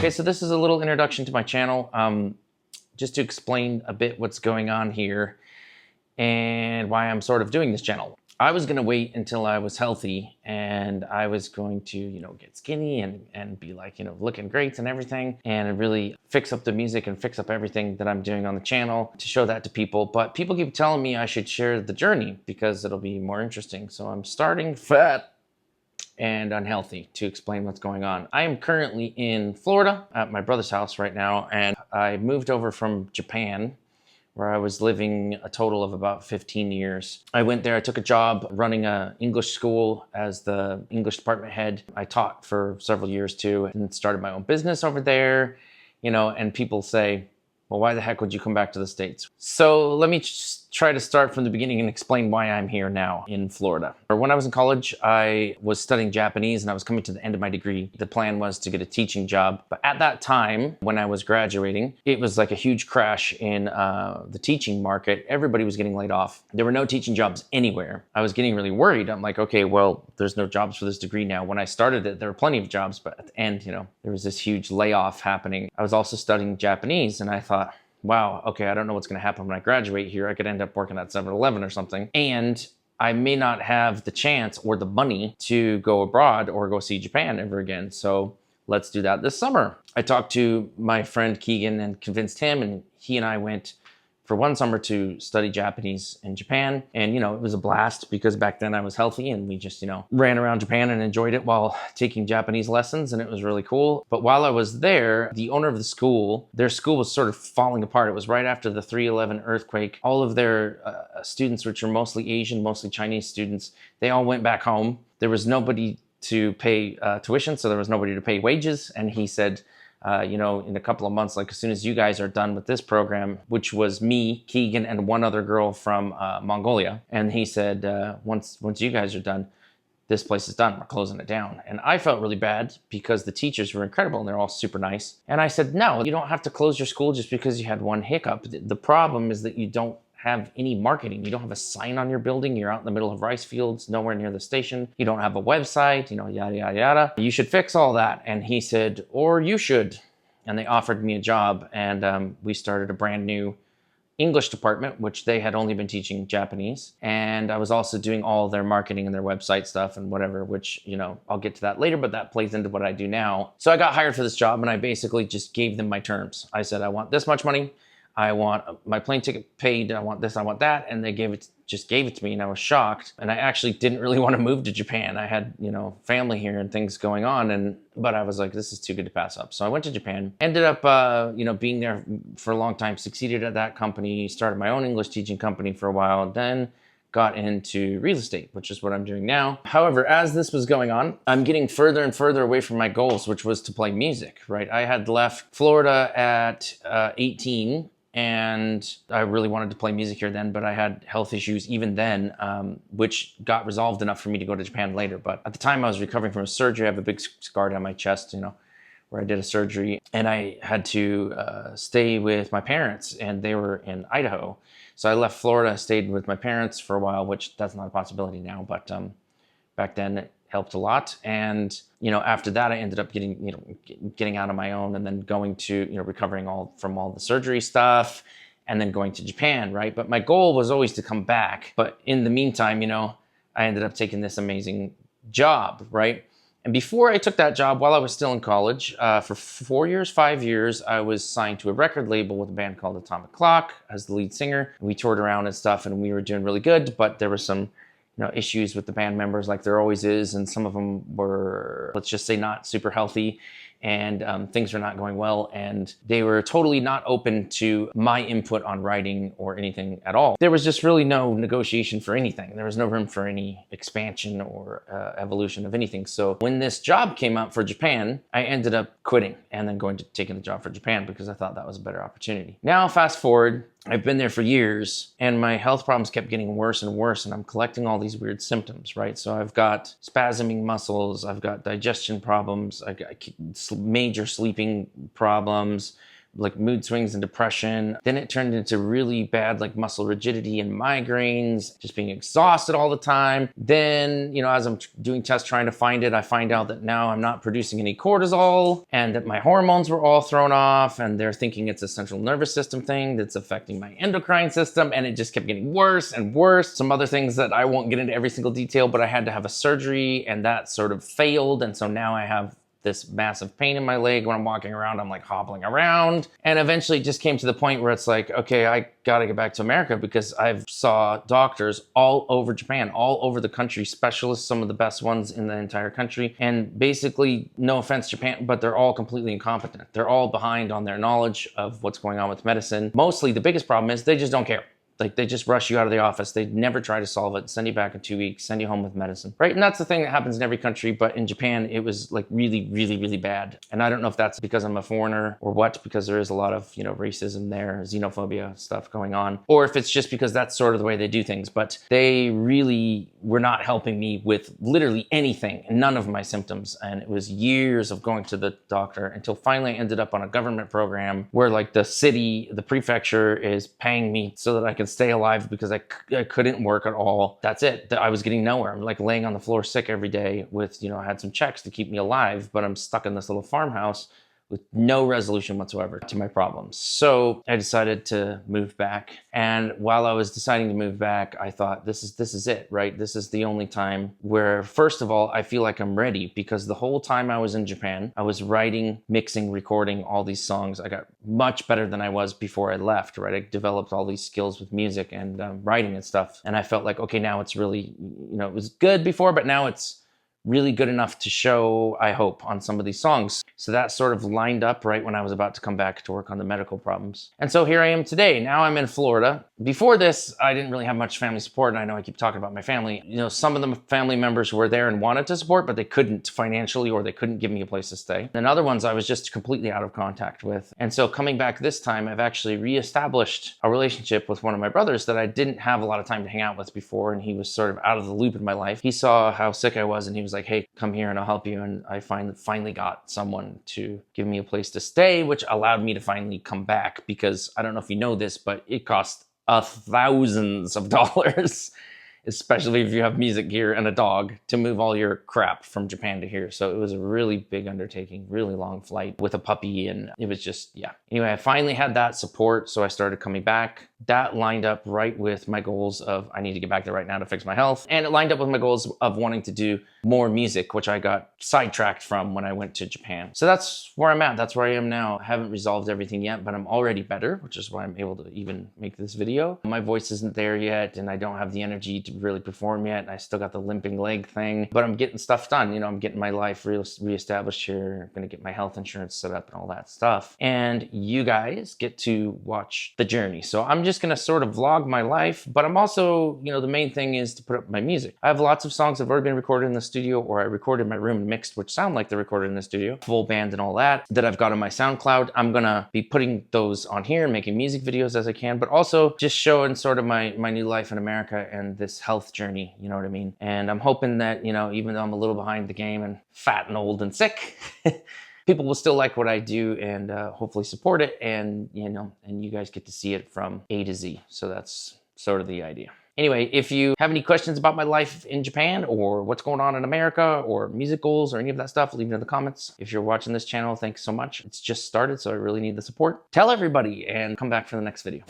Okay, so this is a little introduction to my channel, just to explain a bit what's going on here and why I'm sort of doing this channel. I was gonna wait until I was healthy and I was going to, get skinny and be like, looking great and everything, and really fix up the music and fix up everything that I'm doing on the channel to show that to people. But people keep telling me I should share the journey because it'll be more interesting. So I'm starting fat and unhealthy to explain what's going on. I am currently in Florida at my brother's house right now, and I moved over from Japan, where I was living a total of about 15 years. I went there, I took a job running an English school as the English department head. I taught for several years too, and started my own business over there, and people say, well, why the heck would you come back to the States? So let me try to start from the beginning and explain why I'm here now in Florida. When I was in college, I was studying Japanese and I was coming to the end of my degree. The plan was to get a teaching job. But at that time, when I was graduating, it was like a huge crash in the teaching market. Everybody was getting laid off. There were no teaching jobs anywhere. I was getting really worried. I'm like, okay, well, there's no jobs for this degree now. When I started it, there were plenty of jobs, but at the end, there was this huge layoff happening. I was also studying Japanese and I thought, wow, okay, I don't know what's gonna happen when I graduate here. I could end up working at 7-Eleven or something. And I may not have the chance or the money to go abroad or go see Japan ever again. So let's do that this summer. I talked to my friend Keegan and convinced him, and he and I went for one summer to study Japanese in Japan. And, it was a blast because back then I was healthy and we just, ran around Japan and enjoyed it while taking Japanese lessons, and it was really cool. But while I was there, the owner of the school, their school was sort of falling apart. It was right after the 3/11 earthquake. All of their students, which are mostly Asian, mostly Chinese students, they all went back home. There was nobody to pay tuition, so there was nobody to pay wages. And he said, in a couple of months, like as soon as you guys are done with this program, which was me, Keegan, and one other girl from Mongolia. And he said, once you guys are done, this place is done, we're closing it down. And I felt really bad because the teachers were incredible and they're all super nice. And I said, no, you don't have to close your school just because you had one hiccup. The problem is that you don't have any marketing. You don't have a sign on your building. You're out in the middle of rice fields, nowhere near the station. You don't have a website, yada, yada, yada. You should fix all that. And he said, or you should. And they offered me a job, and we started a brand new English department, which they had only been teaching Japanese. And I was also doing all their marketing and their website stuff and whatever, which, I'll get to that later, but that plays into what I do now. So I got hired for this job and I basically just gave them my terms. I said, I want this much money. I want my plane ticket paid, I want this, I want that. And they just gave it to me, and I was shocked. And I actually didn't really want to move to Japan. I had, family here and things going on, but I was like, this is too good to pass up. So I went to Japan, ended up, being there for a long time, succeeded at that company, started my own English teaching company for a while, and then got into real estate, which is what I'm doing now. However, as this was going on, I'm getting further and further away from my goals, which was to play music, right? I had left Florida at 18, and I really wanted to play music here then, but I had health issues even then, which got resolved enough for me to go to Japan later. But at the time I was recovering from a surgery. I have a big scar down my chest, where I did a surgery, and I had to stay with my parents, and they were in Idaho. So I left Florida, stayed with my parents for a while, which that's not a possibility now, but back then it helped a lot. And after that, I ended up getting out on my own, and then going to recovering from all the surgery stuff, and then going to Japan, right? But my goal was always to come back. But in the meantime, I ended up taking this amazing job, right? And before I took that job, while I was still in college, for 5 years, I was signed to a record label with a band called Atomic Clock as the lead singer. We toured around and stuff, and we were doing really good, but there were some issues with the band members, like there always is, and some of them were, let's just say, not super healthy, and things were not going well, and they were totally not open to my input on writing or anything at all. There was just really no negotiation for anything. There was no room for any expansion or evolution of anything. So when this job came up for Japan, I ended up quitting and then taking the job for Japan because I thought that was a better opportunity. Now, fast forward, I've been there for years, and my health problems kept getting worse and worse, and I'm collecting all these weird symptoms, right? So I've got spasming muscles, I've got digestion problems, I've got major sleeping problems, like mood swings and depression. Then it turned into really bad like muscle rigidity and migraines, just being exhausted all the time. Then, you know, as I'm doing tests trying to find it, I find out that now I'm not producing any cortisol and that my hormones were all thrown off, and they're thinking it's a central nervous system thing that's affecting my endocrine system, and it just kept getting worse and worse. Some other things that I won't get into every single detail, but I had to have a surgery and that sort of failed, and so now I have this massive pain in my leg when I'm walking around. I'm like hobbling around. And eventually it just came to the point where it's like, okay, I gotta get back to America, because I've saw doctors all over Japan, all over the country, specialists, some of the best ones in the entire country. And basically, no offense Japan, but they're all completely incompetent. They're all behind on their knowledge of what's going on with medicine. Mostly the biggest problem is they just don't care. Like, they just rush you out of the office. They never try to solve it, send you back in 2 weeks, send you home with medicine, right? And that's the thing that happens in every country, but in Japan, it was like really, really, really bad. And I don't know if that's because I'm a foreigner or what, because there is a lot of, you know, racism there, xenophobia stuff going on, or if it's just because that's sort of the way they do things. But they really were not helping me with literally anything, none of my symptoms. And it was years of going to the doctor until finally I ended up on a government program where like the city, the prefecture is paying me so that I can stay alive, because I couldn't work at all. That's it. I was getting nowhere. I'm like laying on the floor sick every day with, you know, I had some checks to keep me alive, but I'm stuck in this little farmhouse with no resolution whatsoever to my problems. So I decided to move back. And while I was deciding to move back, I thought, this is it, right? This is the only time where, first of all, I feel like I'm ready, because the whole time I was in Japan, I was writing, mixing, recording all these songs. I got much better than I was before I left, right? I developed all these skills with music and writing and stuff. And I felt like, okay, now it's really, you know, it was good before, but now it's really good enough to show, I hope, on some of these songs. So that sort of lined up right when I was about to come back to work on the medical problems. And so here I am today. Now I'm in Florida. Before this, I didn't really have much family support, and I know I keep talking about my family. You know, some of the family members were there and wanted to support, but they couldn't financially, or they couldn't give me a place to stay. And other ones I was just completely out of contact with. And so coming back this time, I've actually reestablished a relationship with one of my brothers that I didn't have a lot of time to hang out with before, and he was sort of out of the loop in my life. He saw how sick I was, and he was like, hey, come here and I'll help you. And I finally got someone to give me a place to stay, which allowed me to finally come back, because I don't know if you know this, but it cost thousands of dollars, especially if you have music gear and a dog, to move all your crap from Japan to here. So it was a really big undertaking, really long flight with a puppy, and it was just, yeah. Anyway, I finally had that support, so I started coming back. That lined up right with my goals of, I need to get back there right now to fix my health. And it lined up with my goals of wanting to do more music, which I got sidetracked from when I went to Japan. So that's where I'm at. That's where I am now. I haven't resolved everything yet, but I'm already better, which is why I'm able to even make this video. My voice isn't there yet, and I don't have the energy to really perform yet. I still got the limping leg thing, but I'm getting stuff done. You know, I'm getting my life reestablished here. I'm gonna get my health insurance set up and all that stuff. And you guys get to watch the journey. So I'm just gonna sort of vlog my life, but I'm also, you know, the main thing is to put up my music. I have lots of songs that have already been recorded in the studio, or I recorded in my room and mixed, which sound like they're recorded in the studio, full band and all that I've got on my SoundCloud. I'm gonna be putting those on here, making music videos as I can, but also just showing sort of my new life in America and this health journey, you know what I mean? And I'm hoping that, you know, even though I'm a little behind the game and fat and old and sick, people will still like what I do and hopefully support it, and, you know, and you guys get to see it from A to Z. So that's sort of the idea. Anyway, if you have any questions about my life in Japan, or what's going on in America, or music goals, or any of that stuff, leave it in the comments. If you're watching this channel, thanks so much. It's just started, so I really need the support. Tell everybody and come back for the next video.